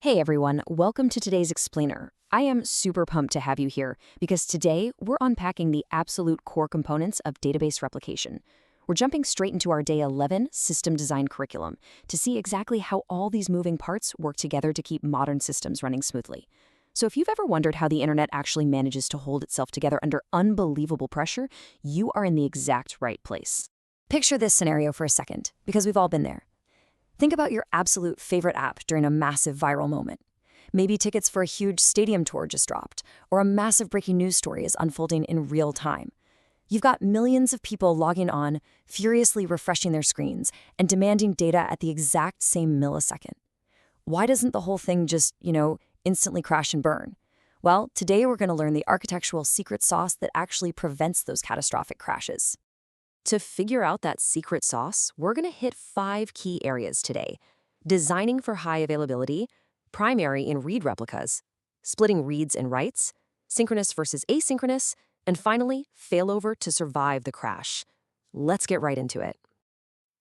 Hey everyone, welcome to today's Explainer. I am super pumped to have you here because today we're unpacking the absolute core components of database replication. We're jumping straight into our Day 11 system design curriculum to see exactly how all these moving parts work together to keep modern systems running smoothly. So if you've ever wondered how the internet actually manages to hold itself together under unbelievable pressure, you are in the exact right place. Picture this scenario for a second, because we've all been there. Think about your absolute favorite app during a massive viral moment. Maybe tickets for a huge stadium tour just dropped, or a massive breaking news story is unfolding in real time. You've got millions of people logging on, furiously refreshing their screens, and demanding data at the exact same millisecond. Why doesn't the whole thing just, instantly crash and burn? Well, today we're going to learn the architectural secret sauce that actually prevents those catastrophic crashes. To figure out that secret sauce, we're going to hit 5 key areas today: designing for high availability, primary in read replicas, splitting reads and writes, synchronous versus asynchronous, and finally, failover to survive the crash. Let's get right into it.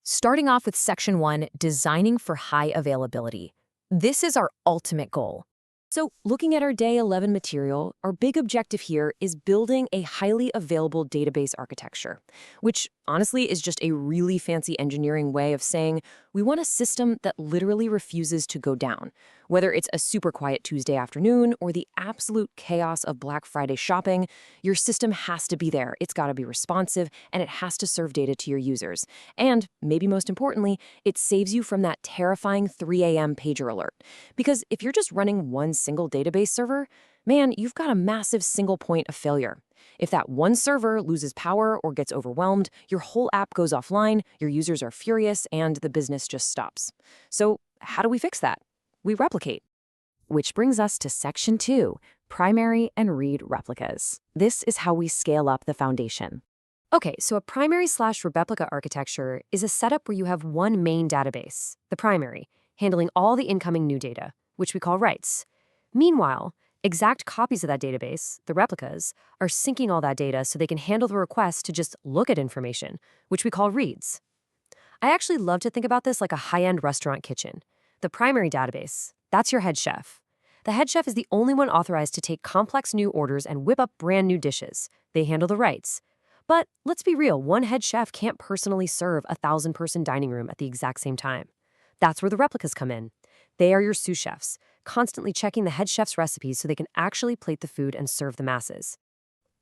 Starting off with Section 1, designing for high availability. This is our ultimate goal. So, looking at our Day 11 material, our big objective here is building a highly available database architecture, which honestly is just a really fancy engineering way of saying we want a system that literally refuses to go down. Whether it's a super quiet Tuesday afternoon or the absolute chaos of Black Friday shopping, your system has to be there. It's got to be responsive, and it has to serve data to your users. And, maybe most importantly, it saves you from that terrifying 3 a.m. pager alert. Because if you're just running one single database server, man, you've got a massive single point of failure. If that one server loses power or gets overwhelmed, your whole app goes offline, your users are furious, and the business just stops. So how do we fix that? We replicate. Which brings us to Section 2, primary and read replicas. This is how we scale up the foundation. Okay, so a primary/replica architecture is a setup where you have one main database, the primary, handling all the incoming new data, which we call writes. Meanwhile, exact copies of that database, the replicas, are syncing all that data so they can handle the request to just look at information, which we call reads. I actually love to think about this like a high-end restaurant kitchen. The primary database, that's your head chef. The head chef is the only one authorized to take complex new orders and whip up brand new dishes. They handle the writes. But let's be real, one head chef can't personally serve a 1,000-person dining room at the exact same time. That's where the replicas come in. They are your sous chefs, constantly checking the head chef's recipes so they can actually plate the food and serve the masses.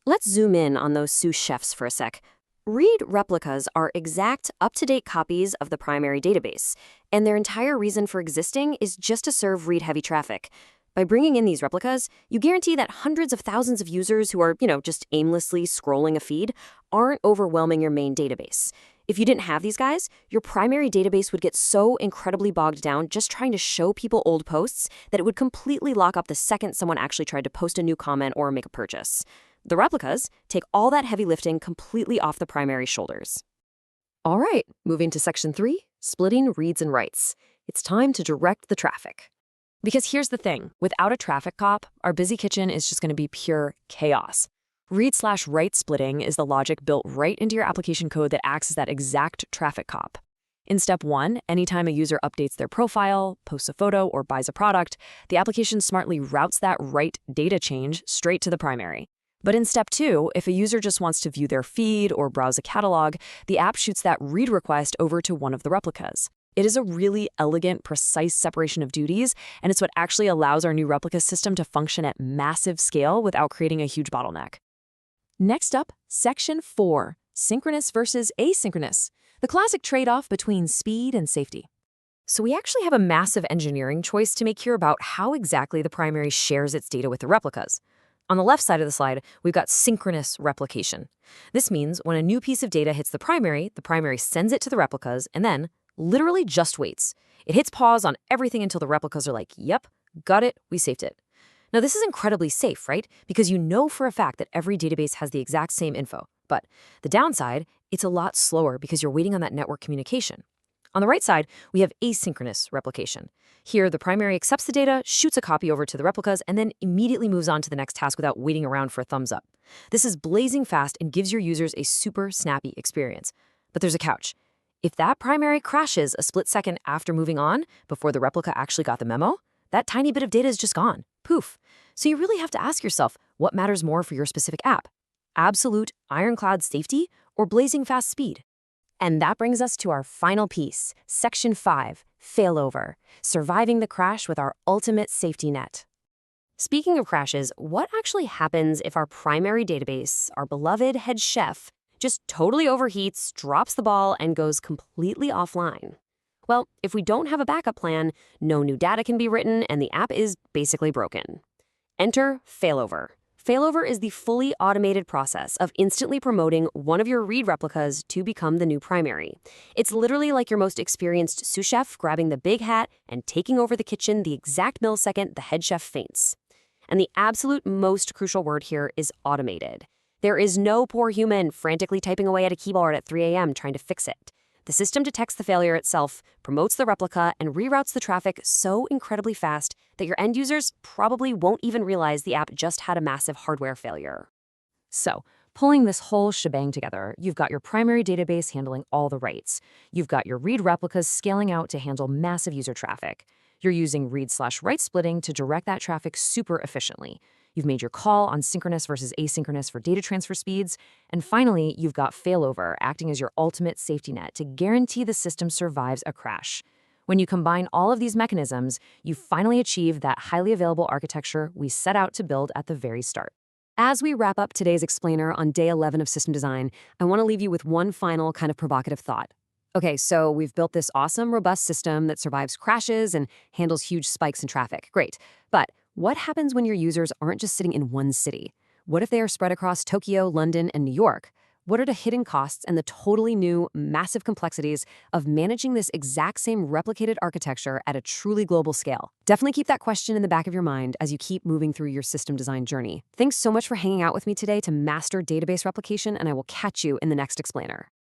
Let's zoom in on those sous chefs for a sec. Read replicas are exact, up-to-date copies of the primary database, and their entire reason for existing is just to serve read-heavy traffic. By bringing in these replicas, you guarantee that hundreds of thousands of users who are, just aimlessly scrolling a feed aren't overwhelming your main database. If you didn't have these guys, your primary database would get so incredibly bogged down just trying to show people old posts that it would completely lock up the second someone actually tried to post a new comment or make a purchase. The replicas take all that heavy lifting completely off the primary shoulders. All right, moving to Section 3, splitting reads and writes. It's time to direct the traffic. Because here's the thing, without a traffic cop, our busy kitchen is just going to be pure chaos. Read/write splitting is the logic built right into your application code that acts as that exact traffic cop. In Step 1, anytime a user updates their profile, posts a photo, or buys a product, the application smartly routes that write data change straight to the primary. But in Step 2, if a user just wants to view their feed or browse a catalog, the app shoots that read request over to one of the replicas. It is a really elegant, precise separation of duties, and it's what actually allows our new replica system to function at massive scale without creating a huge bottleneck. Next up, Section 4, synchronous versus asynchronous, the classic trade-off between speed and safety. So we actually have a massive engineering choice to make here about how exactly the primary shares its data with the replicas. On the left side of the slide, we've got synchronous replication. This means when a new piece of data hits the primary sends it to the replicas and then literally just waits. It hits pause on everything until the replicas are like, yep, got it, we saved it. Now, this is incredibly safe, right? Because you know for a fact that every database has the exact same info. But the downside, it's a lot slower because you're waiting on that network communication. On the right side, we have asynchronous replication. Here, the primary accepts the data, shoots a copy over to the replicas, and then immediately moves on to the next task without waiting around for a thumbs up. This is blazing fast and gives your users a super snappy experience. But there's a catch. If that primary crashes a split second after moving on, before the replica actually got the memo, that tiny bit of data is just gone. Poof. So you really have to ask yourself, what matters more for your specific app? Absolute ironclad safety or blazing fast speed? And that brings us to our final piece, Section 5, failover, surviving the crash with our ultimate safety net. Speaking of crashes, what actually happens if our primary database, our beloved head chef, just totally overheats, drops the ball, and goes completely offline? Well, if we don't have a backup plan, no new data can be written, and the app is basically broken. Enter failover. Failover is the fully automated process of instantly promoting one of your read replicas to become the new primary. It's literally like your most experienced sous chef grabbing the big hat and taking over the kitchen the exact millisecond the head chef faints. And the absolute most crucial word here is automated. There is no poor human frantically typing away at a keyboard at 3 a.m. trying to fix it. The system detects the failure itself, promotes the replica, and reroutes the traffic so incredibly fast that your end users probably won't even realize the app just had a massive hardware failure. So, pulling this whole shebang together, you've got your primary database handling all the writes. You've got your read replicas scaling out to handle massive user traffic. You're using read/write splitting to direct that traffic super efficiently. You've made your call on synchronous versus asynchronous for data transfer speeds. And finally, you've got failover acting as your ultimate safety net to guarantee the system survives a crash. When you combine all of these mechanisms, you finally achieve that highly available architecture we set out to build at the very start. As we wrap up today's explainer on day 11 of system design, I want to leave you with one final kind of provocative thought. Okay, so we've built this awesome, robust system that survives crashes and handles huge spikes in traffic. Great. But what happens when your users aren't just sitting in one city? What if they are spread across Tokyo, London, and New York? What are the hidden costs and the totally new, massive complexities of managing this exact same replicated architecture at a truly global scale? Definitely keep that question in the back of your mind as you keep moving through your system design journey. Thanks so much for hanging out with me today to master database replication, and I will catch you in the next explainer.